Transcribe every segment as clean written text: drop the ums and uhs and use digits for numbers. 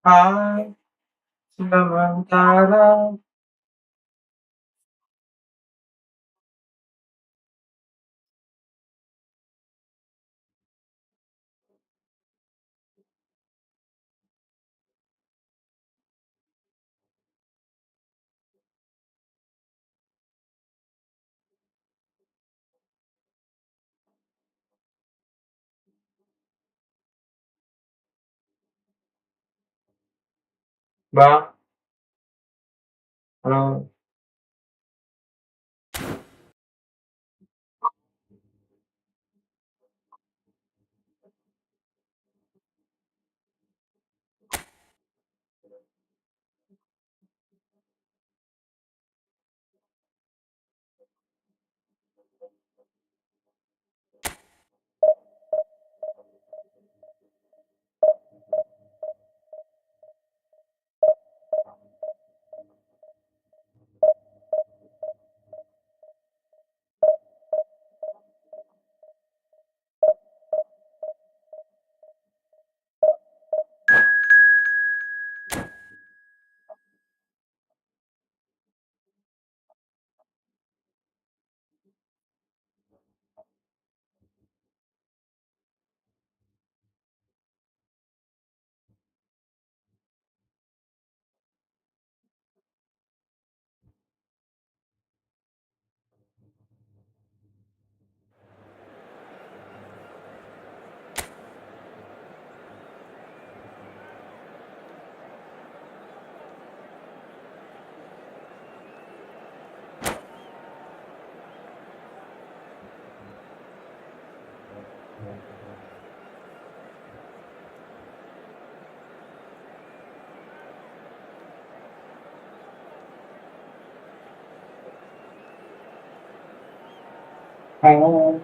Hai, sementara. Bang, halo. Halo.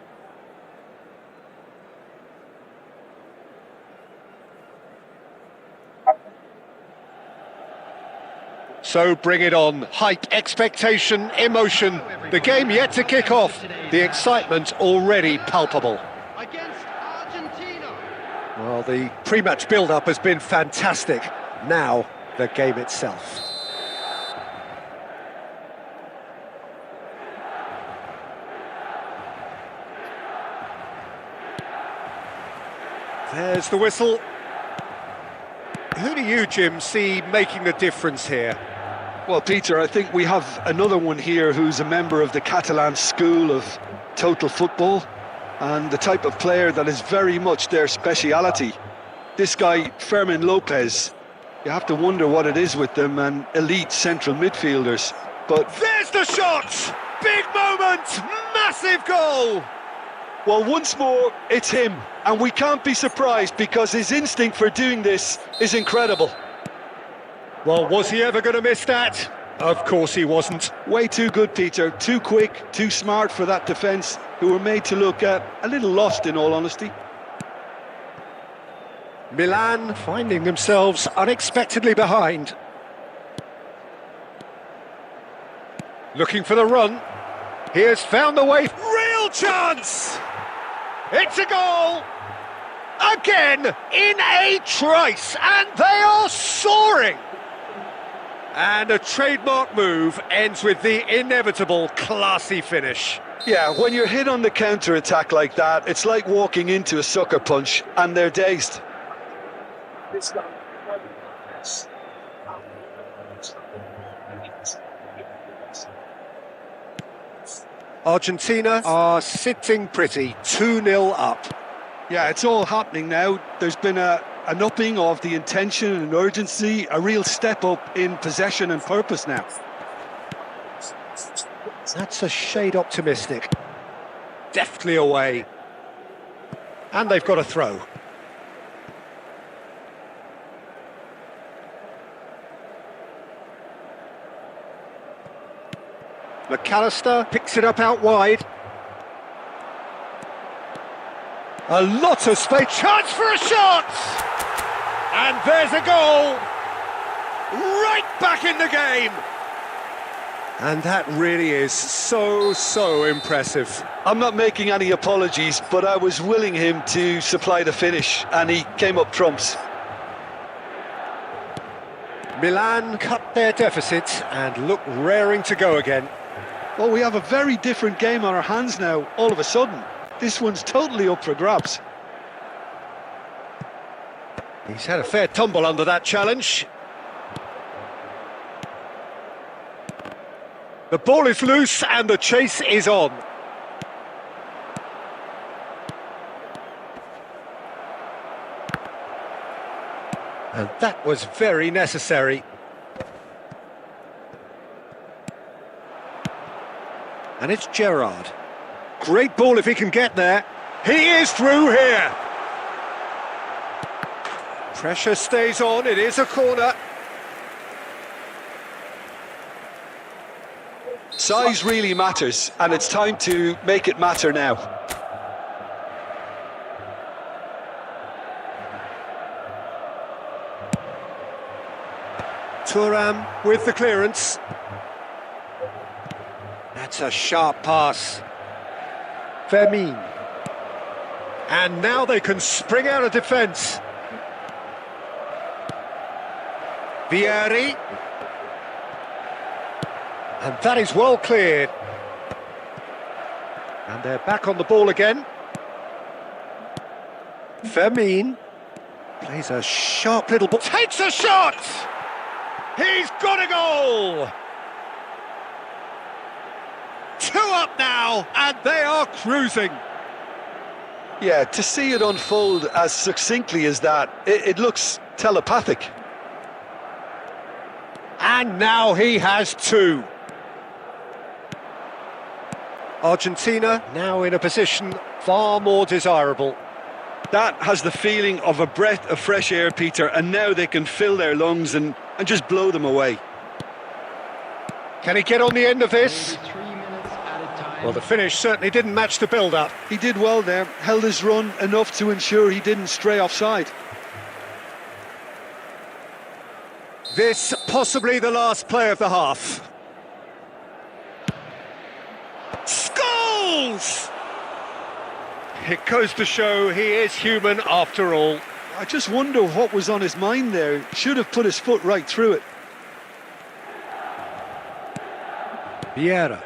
So bring it on. Hype, expectation, emotion. The game yet to kick off. The excitement already palpable. Against Argentina. Well, the pre-match build-up has been fantastic. Now, the game itself. There's the whistle. Who do you, Jim, see making the difference here? Well, Peter, I think we have another one here who's a member of the Catalan school of total football and the type of player that is very much their speciality. This guy, Fermin Lopez, you have to wonder what it is with them and elite central midfielders. But there's the shot! Big moment! Massive goal! well, once more, it's him. And we can't be surprised because his instinct for doing this is incredible. Well, was he ever going to miss that? Of course he wasn't. Way too good, Peter. Too quick, too smart for that defence, who were made to look a little lost, in all honesty. Milan finding themselves unexpectedly behind. Looking for the run. He has found the way. Real chance! It's a goal! Again, in a trice, and they are soaring! And a trademark move ends with the inevitable classy finish. Yeah, when you're hit on the counter-attack like that, it's like walking into a sucker punch, and they're dazed. Argentina are sitting pretty, 2-0 up. Yeah, it's all happening now. There's been an upping of the intention and urgency, a real step up in possession and purpose now. That's a shade optimistic. Deftly away. And they've got a throw. McAllister picks it up out wide. A lot of space. Chance for a shot! And there's a goal! Right back in the game! And that really is so impressive. I'm not making any apologies, but I was willing him to supply the finish, and he came up trumps. Milan cut their deficit and look raring to go again. Well, we have a very different game on our hands now, all of a sudden. This one's totally up for grabs. He's had a fair tumble under that challenge. The ball is loose and the chase is on. And that was very necessary. And it's Gerrard. Great ball if he can get there. He is through here. Pressure stays on, it is a corner. Size really matters, and it's time to make it matter now. Thuram with the clearance. That's a sharp pass. Fermin. And now they can spring out of defence. Vieri. And that is well cleared. And they're back on the ball again. Fermin plays a sharp little ball. Takes a shot! He's got a goal! 2 up now, and they are cruising. Yeah, to see it unfold as succinctly as that, it looks telepathic. And now he has 2. Argentina now in a position far more desirable. That has the feeling of a breath of fresh air, Peter, and now they can fill their lungs and just blow them away. Can he get on the end of this? Maybe 3 minutes at a time. Well, the finish certainly didn't match the build-up. He did well there, held his run enough to ensure he didn't stray offside. This possibly the last play of the half. Scores! It goes to show he is human after all. I just wonder what was on his mind there. Should have put his foot right through it. Vieira.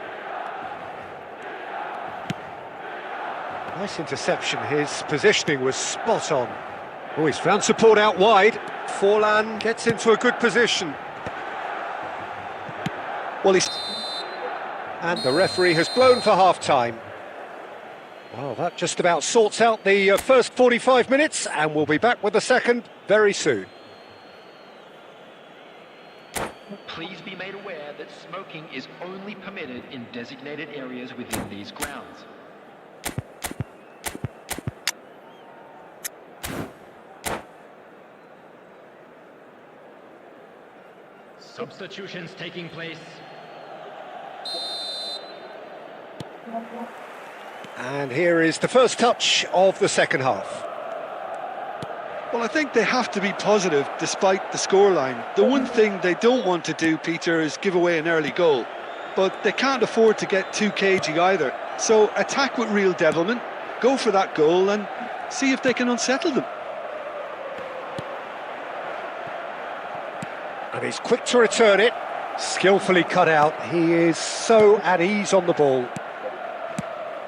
Nice interception, his positioning was spot on. Oh, he's found support out wide. Forlan gets into a good position. Well, he's... And the referee has blown for half-time. Well, that just about sorts out the first 45 minutes, and we'll be back with the second very soon. Please be made aware that smoking is only permitted in designated areas within these grounds. Substitutions taking place. And here is the first touch of the second half. Well, I think they have to be positive despite the scoreline. The one thing they don't want to do, Peter, is give away an early goal. But they can't afford to get too cagey either. So attack with real devilment, go for that goal and see if they can unsettle them. And he's quick to return it. Skillfully cut out. He is so at ease on the ball.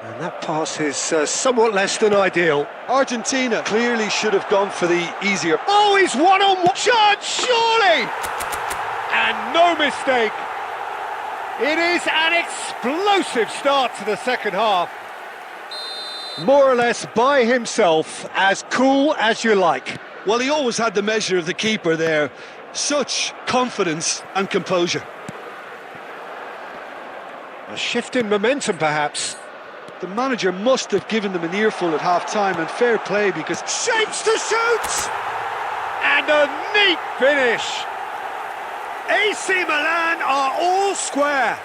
And that pass is somewhat less than ideal. Argentina clearly should have gone for the easier... Oh, he's one-on-one chance, surely! And no mistake. It is an explosive start to the second half. More or less by himself, as cool as you like. Well, he always had the measure of the keeper there. Such confidence and composure. A shift in momentum, perhaps. The manager must have given them an earful at half-time, and fair play because... Shapes to shoot! And a neat finish! AC Milan are all square.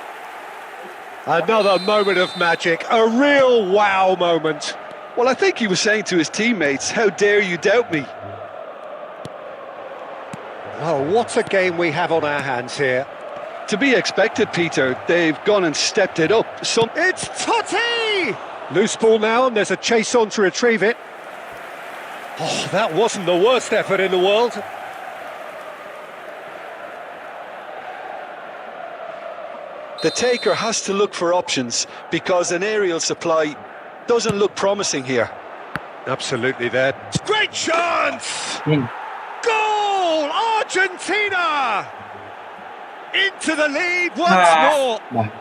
Another moment of magic, a real wow moment. Well, I think he was saying to his teammates, how dare you doubt me? Oh, what a game we have on our hands here. To be expected, Peter. They've gone and stepped it up. It's Totti! Loose ball now, and there's a chase on to retrieve it. Oh, that wasn't the worst effort in the world. The taker has to look for options because an aerial supply doesn't look promising here. Absolutely there. Great chance! Goal! Argentina! Into the lead once more.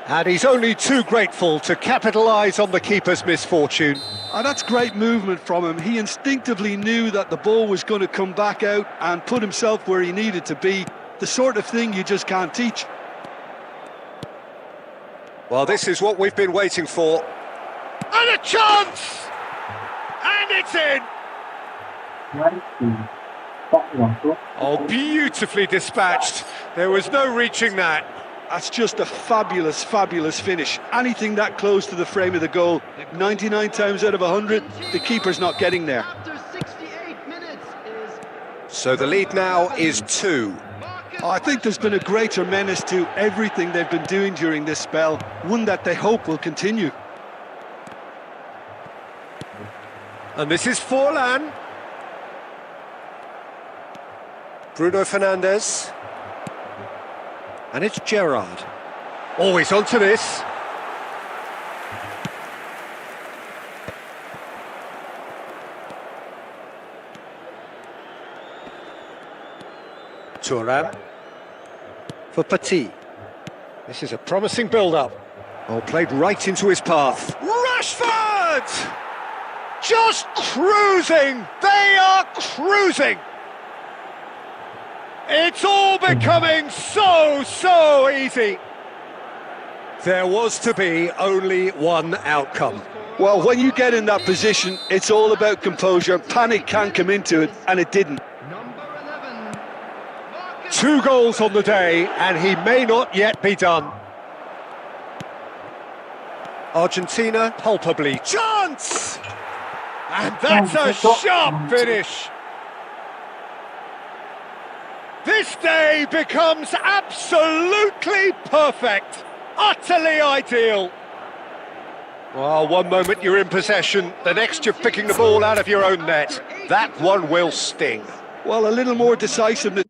And he's only too grateful to capitalise on the keeper's misfortune. And that's great movement from him. He instinctively knew that the ball was going to come back out and put himself where he needed to be. The sort of thing you just can't teach. Well, this is what we've been waiting for. And a chance! And it's in! Oh, beautifully dispatched. There was no reaching that. That's just a fabulous, fabulous finish. Anything that close to the frame of the goal, 99 times out of 100, the keeper's not getting there. So the lead now is 2. I think there's been a greater menace to everything they've been doing during this spell, one that they hope will continue. And this is Forlan. Bruno Fernandes. And it's Gerrard. Always onto this. Thuram. For Petit. This is a promising build-up. Oh, played right into his path. Rashford! Just cruising! They are cruising! It's all becoming so easy. There was to be only one outcome. Well, when you get in that position, it's all about composure. Panic can come into it, and it didn't. 2 goals on the day, and he may not yet be done. Argentina palpably. Chance! And that's a sharp finish. This day becomes absolutely perfect, utterly ideal. Well, one moment you're in possession, the next you're picking the ball out of your own net. That one will sting. Well, a little more decisiveness.